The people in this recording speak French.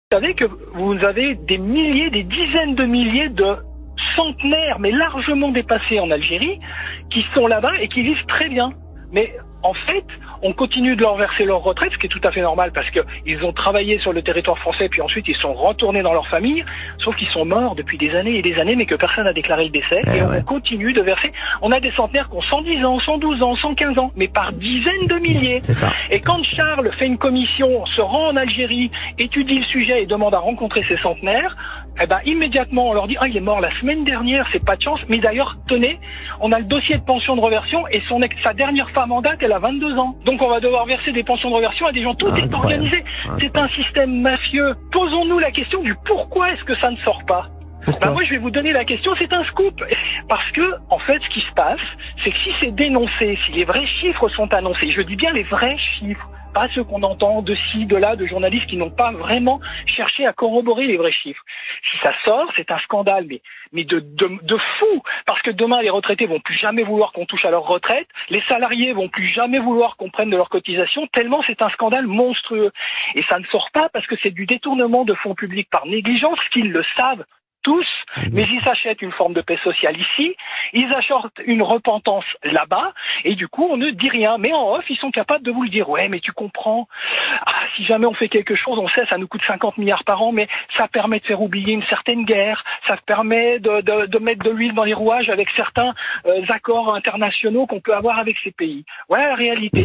Vous savez que vous avez des milliers, des dizaines de milliers de centenaires, mais largement dépassés en Algérie, qui sont là-bas et qui vivent très bien. Mais en fait, on continue de leur verser leur retraite, ce qui est tout à fait normal parce qu'ils ont travaillé sur le territoire français, puis ensuite ils sont retournés dans leur famille, sauf qu'ils sont morts depuis des années et des années, mais que personne n'a déclaré le décès. Et on continue de verser. On a des centenaires qui ont 110 ans, 112 ans, 115 ans, mais par dizaines de milliers. C'est ça. Et quand Charles fait une commission, se rend en Algérie, étudie le sujet et demande à rencontrer ces centenaires, eh ben immédiatement on leur dit « Ah, il est mort la semaine dernière, c'est pas de chance. » Mais d'ailleurs, tenez, on a le dossier de pension de reversion et sa dernière femme en date, elle a 22 ans. Donc on va devoir verser des pensions de reversion à des gens. Tout est organisé. C'est un système mafieux. Posons-nous la question du pourquoi est-ce que ça ne sort pas. Ben moi je vais vous donner la question, c'est un scoop. Parce que, en fait, ce qui se passe, c'est que si c'est dénoncé, si les vrais chiffres sont annoncés, je dis bien les vrais chiffres, pas ceux qu'on entend de ci, de là, de journalistes qui n'ont pas vraiment cherché à corroborer les vrais chiffres. Si ça sort, c'est un scandale, mais de fou, parce que demain les retraités vont plus jamais vouloir qu'on touche à leur retraite, les salariés vont plus jamais vouloir qu'on prenne de leurs cotisations, tellement c'est un scandale monstrueux. Et ça ne sort pas parce que c'est du détournement de fonds publics par négligence, qu'ils le savent tous, mais ils s'achètent une forme de paix sociale ici, ils achètent une repentance là-bas, et du coup on ne dit rien. Mais en off, ils sont capables de vous le dire. Ouais, mais tu comprends, si jamais on fait quelque chose, on sait, ça nous coûte 50 milliards par an, mais ça permet de faire oublier une certaine guerre, ça permet de mettre de l'huile dans les rouages avec certains accords internationaux qu'on peut avoir avec ces pays. Voilà la réalité.